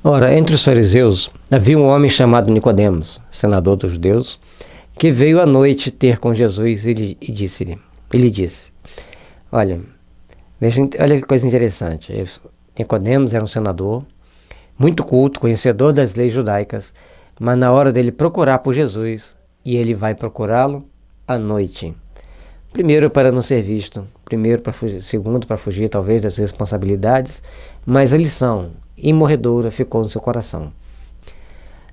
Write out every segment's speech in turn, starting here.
Ora, entre os fariseus havia um homem chamado Nicodemos, senador dos judeus, que veio à noite ter com Jesus e lhe disse, olha que coisa interessante, Nicodemos era um senador, muito culto, conhecedor das leis judaicas, mas na hora dele procurar por Jesus, e ele vai procurá-lo à noite. Primeiro, para não ser visto, segundo, para fugir talvez das responsabilidades, mas a lição imorredora ficou no seu coração.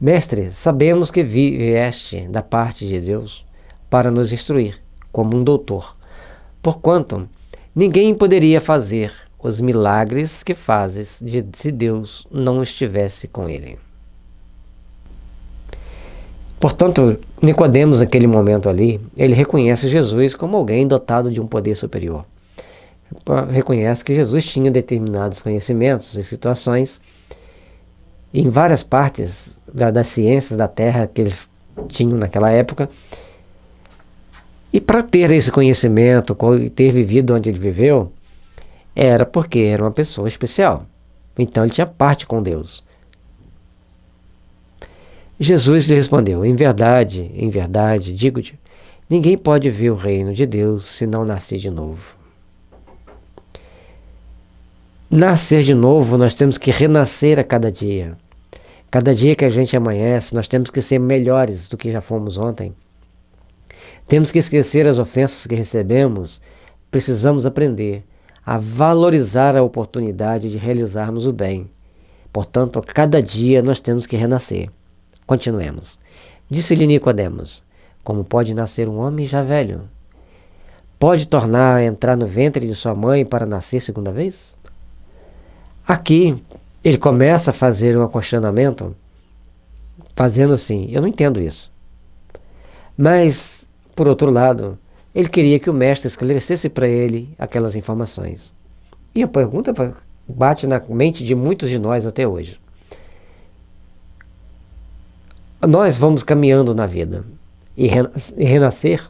Mestre, sabemos que vieste da parte de Deus para nos instruir, como um doutor, porquanto ninguém poderia fazer os milagres que fazes se Deus não estivesse com ele. Portanto, Nicodemos, naquele momento ali, ele reconhece Jesus como alguém dotado de um poder superior. Reconhece que Jesus tinha determinados conhecimentos e situações em várias partes das ciências da Terra que eles tinham naquela época. E para ter esse conhecimento, ter vivido onde ele viveu, era porque era uma pessoa especial. Então ele tinha parte com Deus. Jesus lhe respondeu, em verdade, digo-te, ninguém pode ver o reino de Deus se não nascer de novo. Nascer de novo, nós temos que renascer a cada dia. Cada dia que a gente amanhece, nós temos que ser melhores do que já fomos ontem. Temos que esquecer as ofensas que recebemos. Precisamos aprender a valorizar a oportunidade de realizarmos o bem. Portanto, a cada dia nós temos que renascer. Continuemos. Disse-lhe Nicodemos, como pode nascer um homem já velho? Pode tornar a entrar no ventre de sua mãe para nascer segunda vez? Aqui, ele começa a fazer um questionamento, fazendo assim, eu não entendo isso. Mas, por outro lado, ele queria que o mestre esclarecesse para ele aquelas informações. E a pergunta bate na mente de muitos de nós até hoje. Nós vamos caminhando na vida e renascer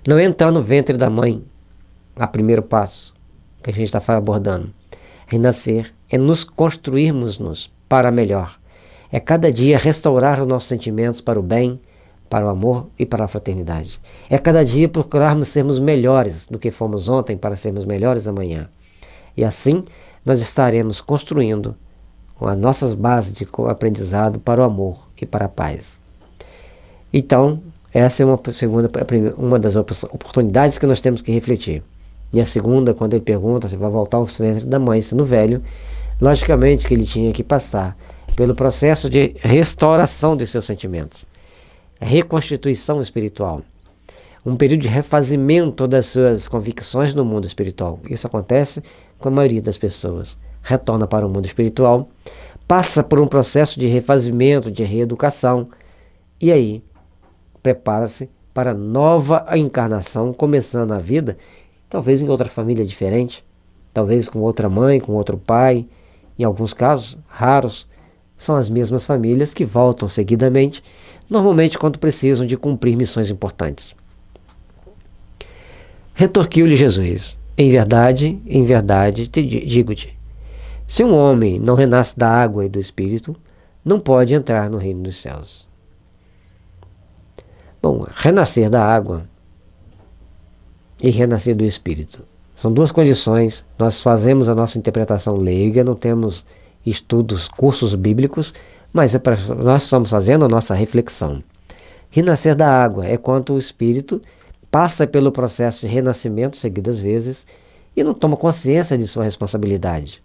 não é entrar no ventre da mãe, a primeiro passo que a gente está abordando. Renascer é nos construirmos para melhor. É cada dia restaurar os nossos sentimentos para o bem, para o amor e para a fraternidade. É cada dia procurarmos sermos melhores do que fomos ontem para sermos melhores amanhã. E assim nós estaremos construindo as nossas bases de aprendizado para o amor e para a paz. Então, essa é uma das oportunidades que nós temos que refletir. E a segunda, quando ele pergunta se vai voltar ao ventre da mãe sendo velho, logicamente que ele tinha que passar pelo processo de restauração de seus sentimentos, reconstituição espiritual, um período de refazimento das suas convicções no mundo espiritual. Isso acontece com a maioria das pessoas. Retorna para o mundo espiritual, passa por um processo de refazimento, de reeducação, e aí prepara-se para a nova encarnação, começando a vida, talvez em outra família diferente, talvez com outra mãe, com outro pai. Em alguns casos, raros, são as mesmas famílias que voltam seguidamente, normalmente quando precisam de cumprir missões importantes. Retorquiu-lhe Jesus, em verdade, digo-te, se um homem não renasce da água e do Espírito, não pode entrar no reino dos céus. Bom, renascer da água e renascer do Espírito são duas condições. Nós fazemos a nossa interpretação leiga, não temos estudos, cursos bíblicos, mas nós estamos fazendo a nossa reflexão. Renascer da água é quando o Espírito passa pelo processo de renascimento seguidas vezes e não toma consciência de sua responsabilidade.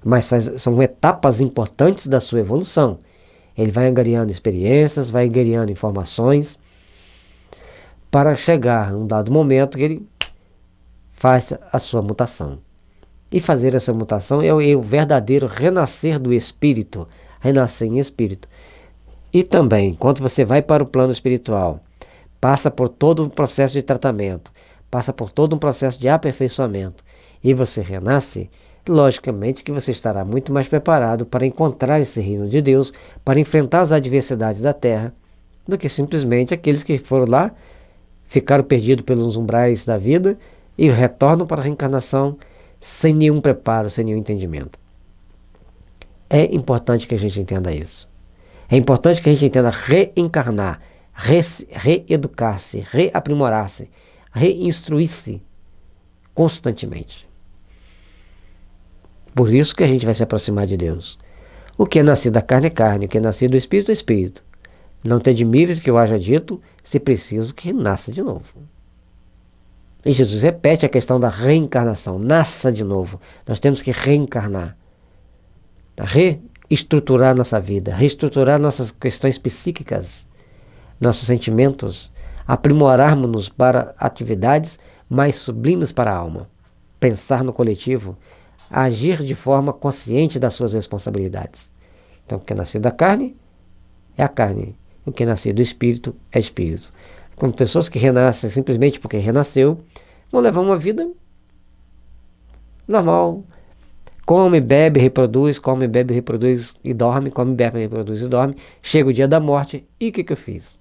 Mas são etapas importantes da sua evolução. Ele vai angariando experiências, vai angariando informações, para chegar a um dado momento que ele faz a sua mutação. E fazer essa mutação é o verdadeiro renascer do espírito, renascer em espírito. E também, quando você vai para o plano espiritual, passa por todo um processo de tratamento, passa por todo um processo de aperfeiçoamento, e você renasce, logicamente que você estará muito mais preparado para encontrar esse reino de Deus, para enfrentar as adversidades da terra, do que simplesmente aqueles que foram lá, ficaram perdidos pelos umbrais da vida e retornam para a reencarnação sem nenhum preparo, sem nenhum entendimento. É importante que a gente entenda isso. É importante que a gente entenda reencarnar, reeducar-se, reaprimorar-se, reinstruir-se constantemente. Por isso que a gente vai se aproximar de Deus. O que é nascido da carne é carne, o que é nascido do espírito é espírito. Não te admires que eu haja dito, se preciso que nasça de novo. E Jesus repete a questão da reencarnação. Nasça de novo. Nós temos que reencarnar. Reestruturar nossa vida, reestruturar nossas questões psíquicas, nossos sentimentos, aprimorarmos-nos para atividades mais sublimes para a alma, pensar no coletivo, agir de forma consciente das suas responsabilidades. Então, o que é nascido da carne é a carne, o que é nascido do espírito é espírito. Como pessoas que renascem simplesmente porque renasceu, vão levar uma vida normal. Come, bebe, reproduz e dorme, come, bebe, reproduz e dorme. Chega o dia da morte e o que eu fiz?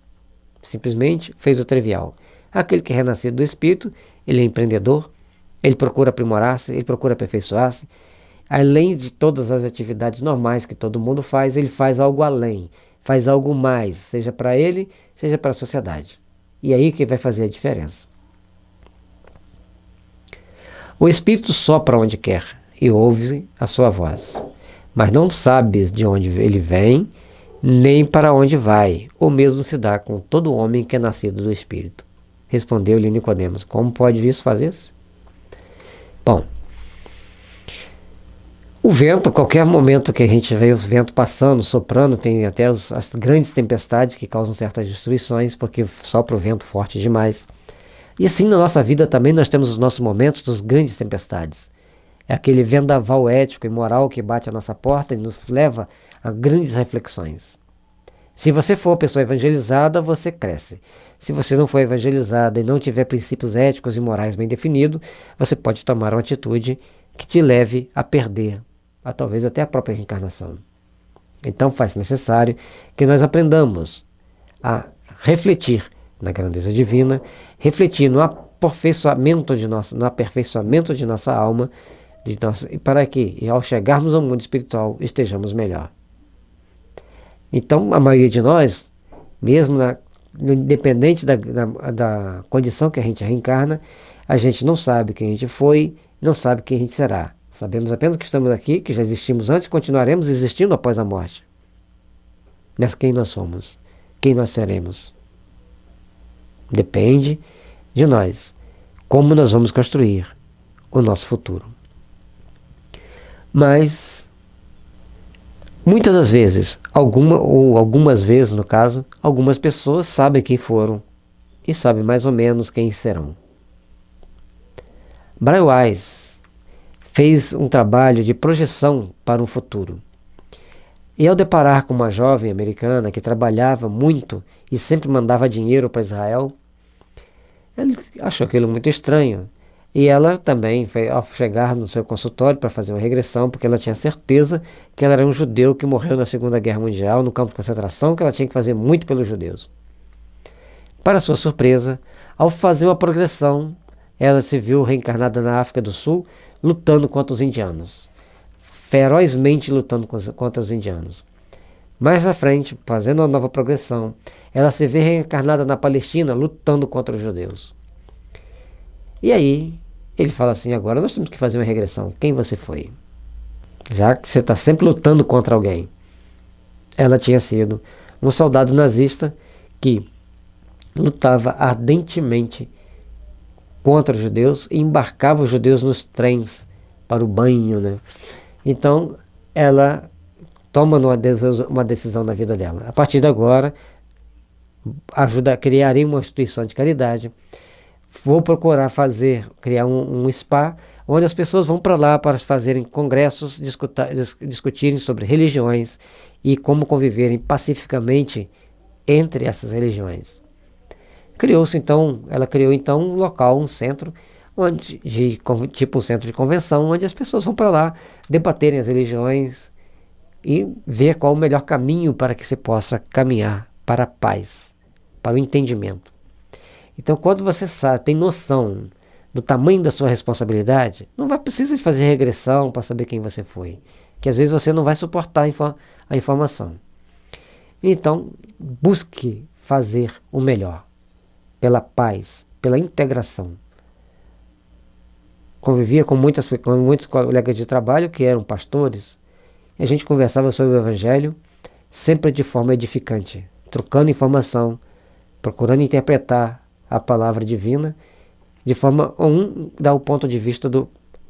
Simplesmente fez o trivial. Aquele que é renascido do espírito, ele é empreendedor, ele procura aprimorar-se, ele procura aperfeiçoar-se. Além de todas as atividades normais que todo mundo faz, ele faz algo além, faz algo mais, seja para ele, seja para a sociedade. E aí que vai fazer a diferença. O espírito sopra onde quer e ouve a sua voz, mas não sabes de onde ele vem, nem para onde vai. O mesmo se dá com todo homem que é nascido do Espírito. Respondeu-lhe Nicodemos: como pode isso fazer-se? Bom, o vento, a qualquer momento que a gente vê o vento passando, soprando, tem até as grandes tempestades que causam certas destruições, porque sopra o vento forte demais. E assim na nossa vida também nós temos os nossos momentos dos grandes tempestades. É aquele vendaval ético e moral que bate à nossa porta e nos leva a grandes reflexões. Se você for uma pessoa evangelizada, você cresce. Se você não for evangelizada e não tiver princípios éticos e morais bem definidos, você pode tomar uma atitude que te leve a perder, a talvez até a própria reencarnação. Então faz necessário que nós aprendamos a refletir na grandeza divina, refletir no aperfeiçoamento de nossa alma, para que, ao chegarmos ao mundo espiritual, estejamos melhor. Então, a maioria de nós, mesmo independente da condição que a gente reencarna, a gente não sabe quem a gente foi, não sabe quem a gente será. Sabemos apenas que estamos aqui, que já existimos antes e continuaremos existindo após a morte. Mas quem nós somos? Quem nós seremos? Depende de nós. Como nós vamos construir o nosso futuro. Mas, muitas das vezes, algumas vezes no caso, algumas pessoas sabem quem foram e sabem mais ou menos quem serão. Brian Weiss fez um trabalho de projeção para um futuro. E ao deparar com uma jovem americana que trabalhava muito e sempre mandava dinheiro para Israel, ele achou aquilo muito estranho. E ela também, ao chegar no seu consultório para fazer uma regressão, porque ela tinha certeza que ela era um judeu que morreu na Segunda Guerra Mundial, no campo de concentração, que ela tinha que fazer muito pelos judeus. Para sua surpresa, ao fazer uma progressão, ela se viu reencarnada na África do Sul, lutando contra os indianos. Ferozmente lutando contra os indianos. Mais à frente, fazendo uma nova progressão, ela se vê reencarnada na Palestina, lutando contra os judeus. E aí, ele fala assim: agora nós temos que fazer uma regressão. Quem você foi? Já que você está sempre lutando contra alguém. Ela tinha sido um soldado nazista que lutava ardentemente contra os judeus e embarcava os judeus nos trens para o banho, né? Então, ela toma uma decisão na vida dela. A partir de agora, criarei uma instituição de caridade. Vou procurar criar um spa, onde as pessoas vão para lá para fazerem congressos, discutirem sobre religiões e como conviverem pacificamente entre essas religiões. Ela criou então um local, um centro, tipo um centro de convenção, onde as pessoas vão para lá debaterem as religiões e ver qual o melhor caminho para que se possa caminhar para a paz, para o entendimento. Então, quando você tem noção do tamanho da sua responsabilidade, não vai precisar de fazer regressão para saber quem você foi. Que às vezes você não vai suportar a informação. Então, busque fazer o melhor, pela paz, pela integração. Convivia com muitos colegas de trabalho que eram pastores, e a gente conversava sobre o Evangelho, sempre de forma edificante, trocando informação, procurando interpretar a palavra divina, de forma dar o ponto de vista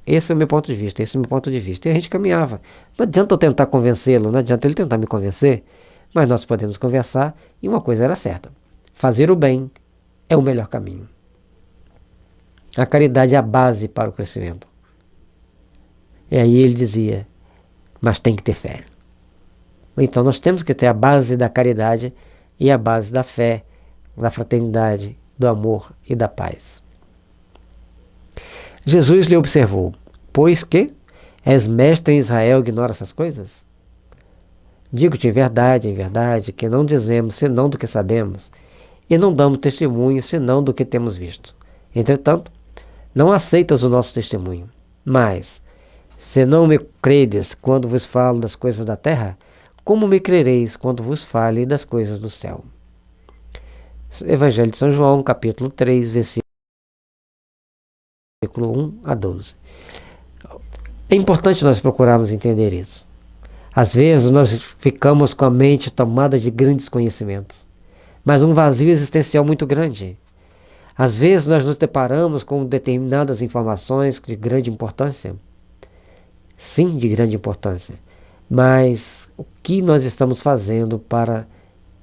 esse é o meu ponto de vista, esse é o meu ponto de vista. E a gente caminhava. Não adianta eu tentar convencê-lo, não adianta ele tentar me convencer, mas nós podemos conversar e uma coisa era certa: fazer o bem é o melhor caminho. A caridade é a base para o crescimento. E aí ele dizia, mas tem que ter fé. Então nós temos que ter a base da caridade e a base da fé, da fraternidade, do amor e da paz. Jesus lhe observou, pois que és mestre em Israel e ignora essas coisas? Digo-te em verdade, que não dizemos senão do que sabemos, e não damos testemunho senão do que temos visto. Entretanto, não aceitas o nosso testemunho. Mas, se não me credes quando vos falo das coisas da terra, como me crereis quando vos fale das coisas do céu? Evangelho de São João, capítulo 3, versículo 1 a 12. É importante nós procurarmos entender isso. Às vezes nós ficamos com a mente tomada de grandes conhecimentos, mas um vazio existencial muito grande. Às vezes nós nos deparamos com determinadas informações de grande importância. Sim, de grande importância. Mas o que nós estamos fazendo para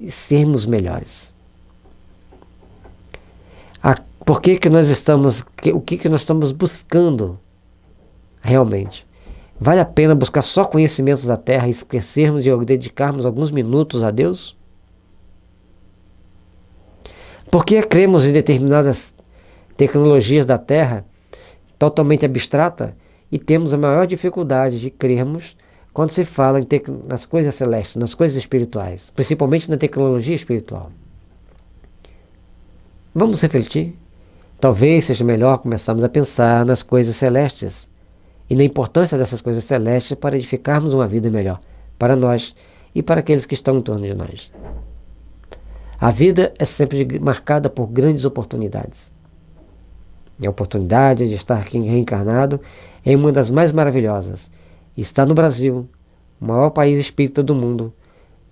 sermos melhores? Por que que nós estamos, o que nós estamos buscando realmente? Vale a pena buscar só conhecimentos da terra e esquecermos de dedicarmos alguns minutos a Deus? Por que cremos em determinadas tecnologias da terra totalmente abstrata e temos a maior dificuldade de crermos quando se fala nas coisas celestes, nas coisas espirituais, principalmente na tecnologia espiritual? Vamos refletir? Talvez seja melhor começarmos a pensar nas coisas celestes e na importância dessas coisas celestes para edificarmos uma vida melhor para nós e para aqueles que estão em torno de nós. A vida é sempre marcada por grandes oportunidades. E a oportunidade de estar aqui reencarnado é uma das mais maravilhosas. Estar no Brasil, o maior país espírita do mundo,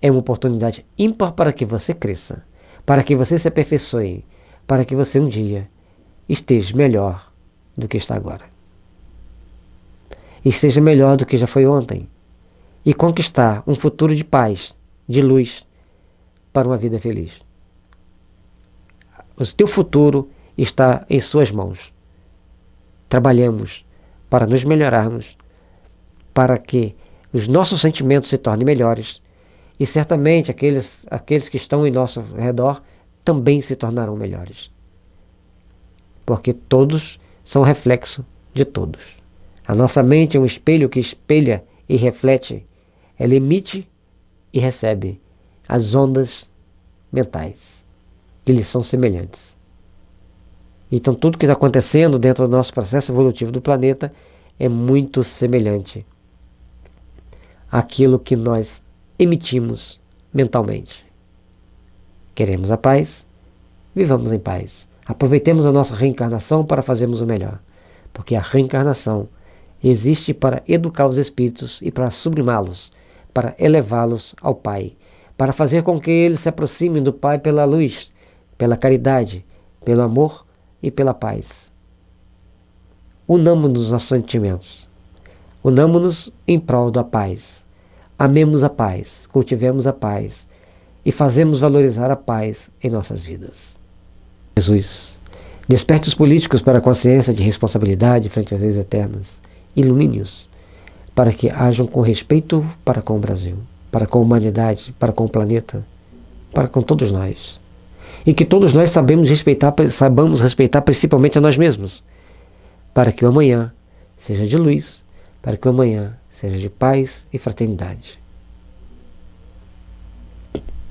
é uma oportunidade ímpar para que você cresça, para que você se aperfeiçoe, para que você um dia esteja melhor do que está agora. Esteja melhor do que já foi ontem. E conquistar um futuro de paz, de luz, para uma vida feliz. O teu futuro está em suas mãos. Trabalhamos para nos melhorarmos, para que os nossos sentimentos se tornem melhores e certamente aqueles que estão em nosso redor também se tornarão melhores. Porque todos são reflexo de todos. A nossa mente é um espelho que espelha e reflete. Ela emite e recebe as ondas mentais que lhes são semelhantes. Então tudo que está acontecendo dentro do nosso processo evolutivo do planeta é muito semelhante àquilo que nós emitimos mentalmente. Queremos a paz? Vivamos em paz. Aproveitemos a nossa reencarnação para fazermos o melhor, porque a reencarnação existe para educar os espíritos e para sublimá-los, para elevá-los ao Pai, para fazer com que eles se aproximem do Pai pela luz, pela caridade, pelo amor e pela paz. Unamos-nos nos nossos sentimentos, unamos-nos em prol da paz, amemos a paz, cultivemos a paz e fazemos valorizar a paz em nossas vidas. Jesus, desperte os políticos para a consciência de responsabilidade frente às leis eternas. Ilumine-os para que ajam com respeito para com o Brasil, para com a humanidade, para com o planeta, para com todos nós. E que todos nós saibamos respeitar principalmente a nós mesmos, para que o amanhã seja de luz, para que o amanhã seja de paz e fraternidade.